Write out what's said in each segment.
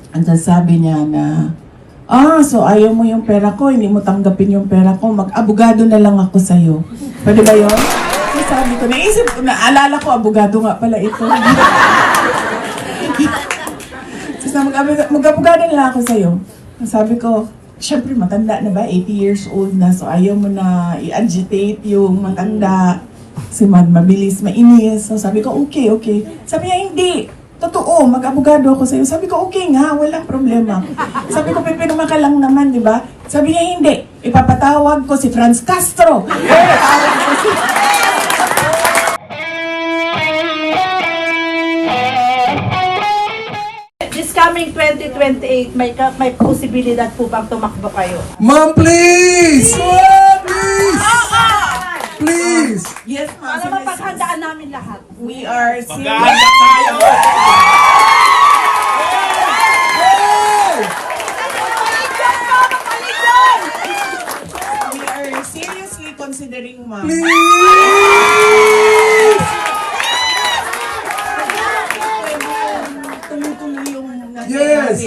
Ang sabi niya na, so ayaw mo yung pera ko, hindi mo tanggapin yung pera ko, mag-abogado na lang ako sa'yo. Pwede ba yun? So sabi ko, naisip ko, naalala ko, abogado nga pala ito. So mag-abogado na lang ako sa'yo. Sabi ko, syempre matanda na ba, 80 years old na, so ayaw mo na i-agitate yung matanda. Si mabilis, mainis. So sabi ko, okay. Sabi niya, hindi. Totoo, mag-abogado ako sa'yo. Sabi ko, okay nga, walang problema. Sabi ko, pipirma ka lang naman, di ba? Sabi niya, hindi. Ipapatawag ko si Franz Castro. This coming 2028, may posibilidad po bang tumakbo kayo? Ma'am, please! Ma'am, please! Please! Yes, ma'am. Para mapaghandaan namin lahat. We are serious. We are seriously considering, ma'am. Please! Tumutuloy yung Yes.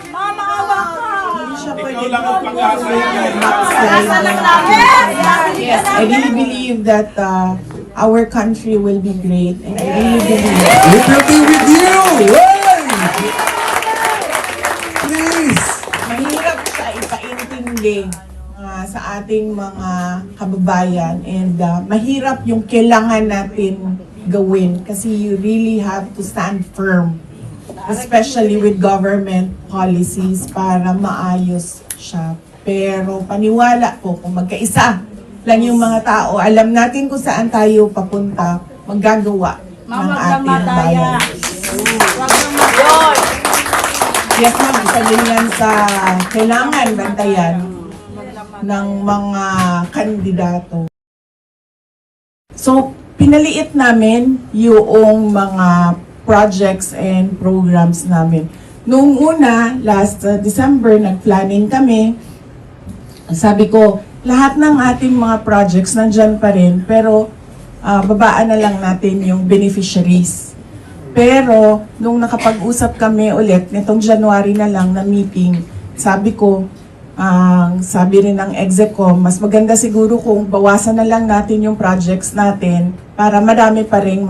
Mama, awa ka! Hindi siya pwede. Ikaw lang ang pag-asa yan. Asa lang namin! Yes, I really believe that our country will be great, and I really believe. It will be with you! Hey! Please! Mahirap siya ipaintindi sa ating mga kababayan, and mahirap yung kailangan natin gawin kasi you really have to stand firm, especially with government policies para maayos siya. Pero paniwala ko kung magkaisa lang yung mga tao, alam natin kung saan tayo papunta, maggagawa ng ating bayan. Yes, ma'am, isa din yan sa kailangan bantayan ng mga kandidato. So, pinaliit namin yung mga projects and programs namin. Noong una, last December, nag-planning kami. Sabi ko, lahat ng ating mga projects nandyan pa rin, pero babaan na lang natin yung beneficiaries. Pero, nung nakapag-usap kami ulit, nitong January na lang na meeting, sabi ko, sabi rin ng Execom, mas maganda siguro kung bawasan na lang natin yung projects natin para marami pa rin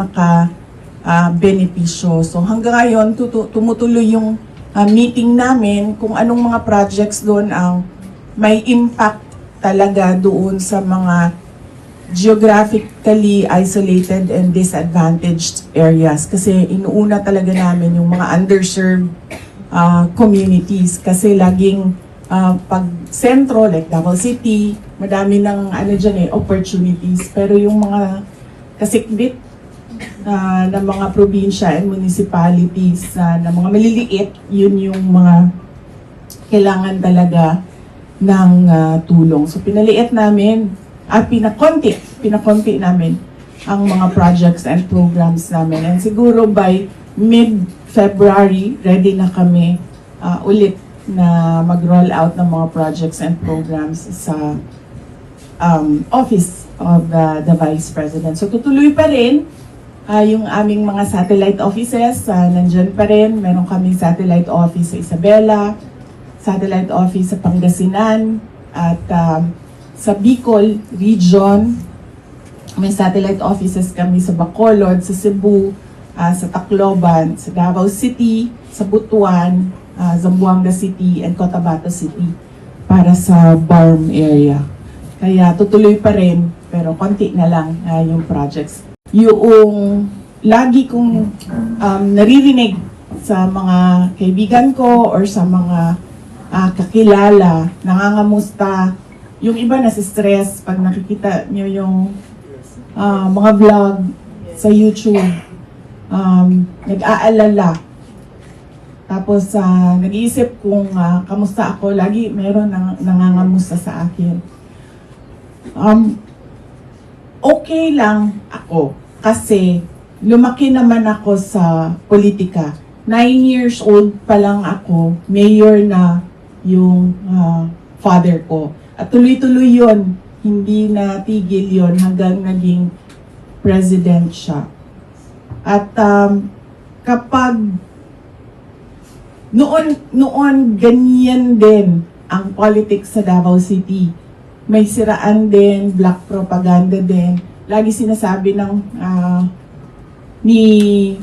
benepisyo. So hanggang ngayon, tumutuloy yung meeting namin kung anong mga projects doon ang may impact talaga doon sa mga geographically isolated and disadvantaged areas. Kasi inuuna talaga namin yung mga underserved communities. Kasi laging pag sentro, like Davao City, madami ng opportunities. Pero yung mga kasikbit na mga probinsya and municipalities na mga maliliit, yun yung mga kailangan talaga ng tulong. So pinaliit namin, pinakonti namin ang mga projects and programs namin. And siguro by mid-February, ready na kami ulit na mag-roll out ng mga projects and programs sa Office of the Vice President. So tutuloy pa rin yung aming mga satellite offices, nandyan pa rin. Meron kaming satellite office sa Isabela, satellite office sa Pangasinan, at sa Bicol Region, may satellite offices kami sa Bacolod, sa Cebu, sa Tacloban, sa Davao City, sa Butuan, Zamboanga City, and Cotabato City para sa BARM area. Kaya tutuloy pa rin, pero konti na lang yung projects. Yung lagi kong naririnig sa mga kaibigan ko or sa mga kakilala, nangangamusta, yung iba nasi-stress pag nakikita nyo yung mga vlog sa YouTube, nag-aalala. Tapos nag-iisip kung kamusta ako, lagi meron nangangamusta sa akin. Okay lang ako kasi lumaki naman ako sa politika. 9 years old pa lang ako, mayor na yung father ko. At tuloy-tuloy yon, hindi na tigil yon hanggang naging president siya. At kapag noon ganyan din ang politics sa Davao City. May siraan din, black propaganda din. Lagi sinasabi ng ni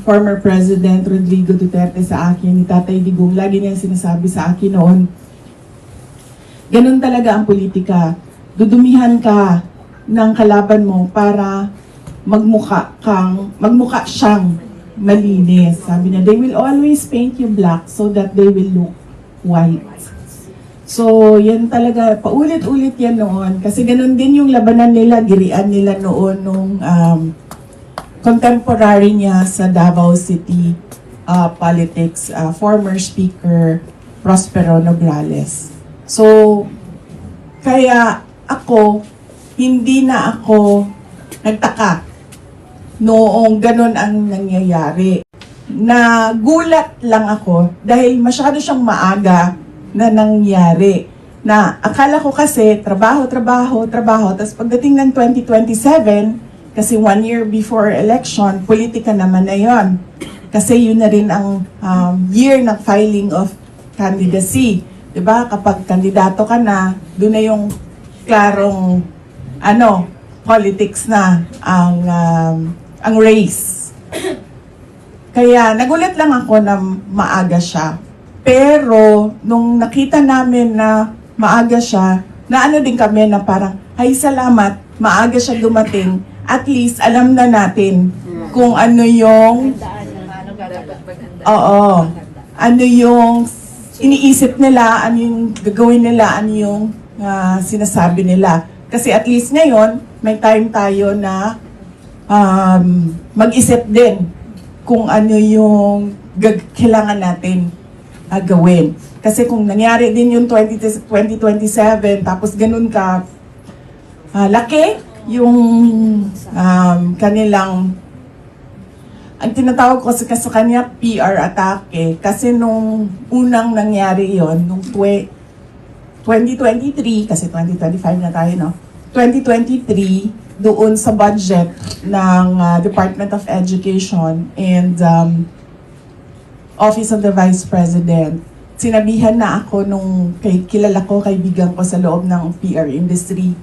former President Rodrigo Duterte sa akin, ni Tatay Digong, lagi niya sinasabi sa akin noon, ganun talaga ang politika. Dudumihan ka ng kalaban mo para magmukha siyang malinis. Sabi niya, they will always paint you black so that they will look white. So, yan talaga, paulit-ulit yan noon. Kasi ganun din yung labanan nila, girian nila noon nung contemporary niya sa Davao City politics, former Speaker Prospero Nograles. So, kaya ako, hindi na ako nagtaka noong ganun ang nangyayari. Nagulat lang ako dahil masyado siyang maaga na nangyari. Na akala ko kasi trabaho, tapos pagdating ng 2027, kasi 1 year before election, politika naman na yon. Kasi yun na rin ang year ng filing of candidacy. 'Di ba? Kapag kandidato ka na, doon na yung klarong politics na ang race. Kaya nagulat lang ako na maaga siya. Pero nung nakita namin na maaga siya, na din kami na parang, ay salamat, maaga siya dumating. At least alam na natin kung ano yung ano yung iniisip nila, ano yung gagawin nila, ano yung sinasabi nila. Kasi at least ngayon, may time tayo na mag-isip din kung ano yung kailangan natin gawin. Kasi kung nangyari din yung 2027, tapos ganun ka laki yung kanilang, ang tinatawag ko sa kanya PR atake. Kasi nung unang nangyari yon nung 2023, kasi 2025 na tayo, no? 2023, doon sa budget ng Department of Education and Office of the Vice President, sinabihan na ako nung kilala ko, kaibigan ko sa loob ng PR industry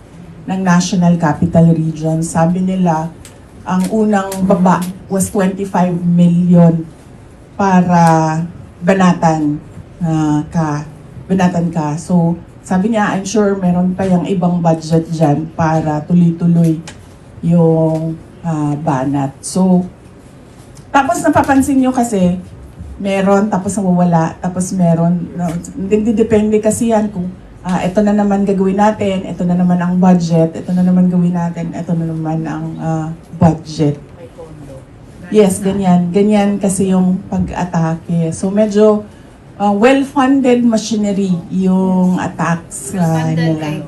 ng National Capital Region. Sabi nila, ang unang baba was 25 million para banatan ka. So, sabi niya, I'm sure meron pa yung ibang budget dyan para tuloy-tuloy yung banat. So, tapos napapansin nyo kasi, meron, tapos nawawala, tapos meron. Hindi depende kasi yan kung ito na naman gagawin natin, ito na naman ang budget, ito na naman gawin natin, ito na naman ang budget. Yes, ganyan. Ganyan kasi yung pag-atake. So medyo well-funded machinery yung attacks nila.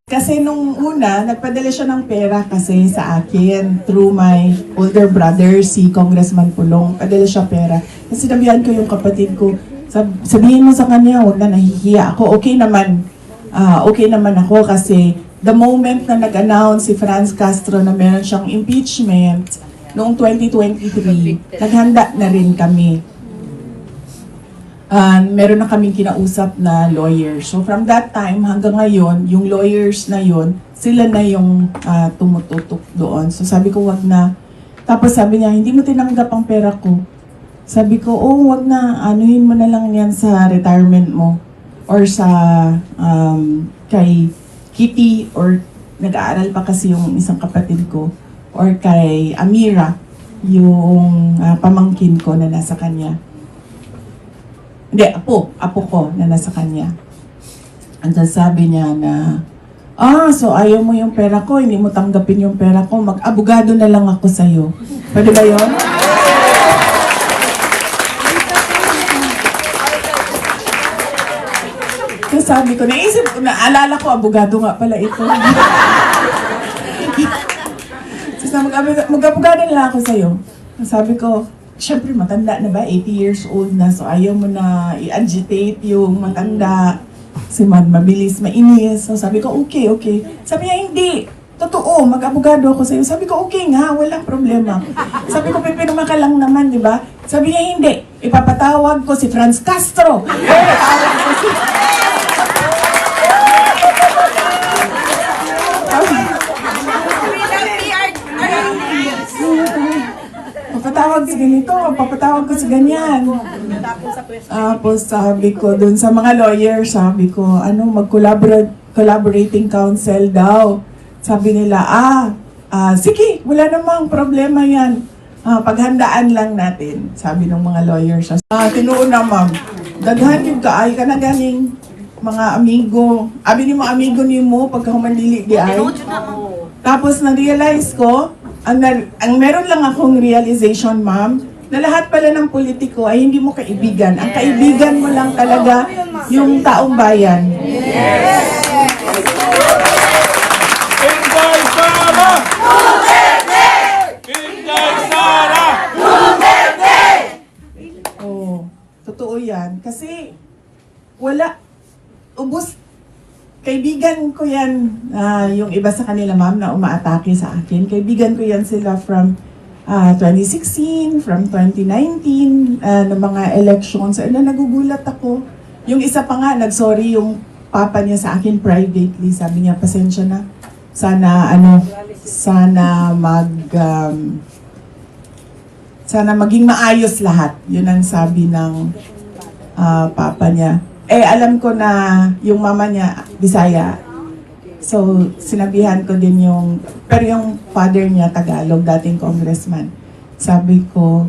Kasi nung una, nagpadala siya ng pera kasi sa akin through my older brother, si Congressman Pulong. Padala siya pera. Kasi sinabihan ko yung kapatid ko, sabihin mo sa kanya, huwag na, nahihiya ako. Okay naman ako kasi the moment na nag-announce si Franz Castro na meron siyang impeachment noong 2023, naghanda na rin kami. Meron na kaming kinausap na lawyer. So from that time hanggang ngayon, yung lawyers na yon, sila na yung tumututok doon. So sabi ko, wag na. Tapos sabi niya, hindi mo tinanggap ang pera ko. Sabi ko, wag na, anuhin mo na lang yan sa retirement mo. Or sa kay Kitty, or nag-aaral pa kasi yung isang kapatid ko. Or kay Amira, yung pamangkin ko na nasa kanya. Hindi, apo ko na nasa kanya. And then sabi niya na, so ayaw mo yung pera ko, hindi mo tanggapin yung pera ko, mag-abogado na lang ako sa'yo. Pwede ba yun? Kasi sabi ko, naisip ko, naalala ko, abogado nga pala ito. So mag-abogado na lang ako sa'yo. Sabi ko, syempre matanda na ba? 80 years old na. So ayaw mo na i-agitate yung matanda. Si mabilis, mainis. So sabi ko, okay. Sabi niya, hindi. Totoo, mag-abogado ako sa'yo. Sabi ko, okay nga, walang problema. Sabi ko, pipirma ka lang naman, di ba? Sabi niya, hindi. ipapatawag ko si Franz Castro. Ipapatawag ko si... Papatawag si ganito, papatawag ko si ganyan. Tapos sabi ko dun sa mga lawyer, sabi ko, collaborating counsel daw. Sabi nila, sige, wala namang problema yan. Paghandaan lang natin, sabi ng mga lawyers. Tinuon na, ma'am. Daghan yung kaay ka na ganing mga amigo. Abi ni mga amigo ni mo, pagka humandili di ay. Tapos na-realize ko, ang meron lang akong realization, ma'am, na lahat pala ng politiko ay hindi mo kaibigan. Ang kaibigan mo lang talaga yung taong bayan. Inday Sara! Inday Sara! Oo, totoo yan. Kasi wala, ubos, kaibigan ko yan, yung iba sa kanila, ma'am, na umaatake sa akin. Kaibigan ko yan sila from 2016, from 2019, ng mga elections. Nagugulat ako. Yung isa pa nga, nag-sorry yung papa niya sa akin privately. Sabi niya, pasensya na. Sana maging maayos lahat. Yun ang sabi ng papa niya. Alam ko na yung mama niya, Bisaya. So, sinabihan ko din pero yung father niya, Tagalog, dating congressman. Sabi ko,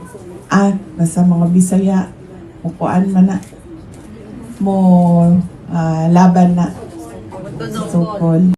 basta mga Bisaya, upuan man na. Laban na. Sukol.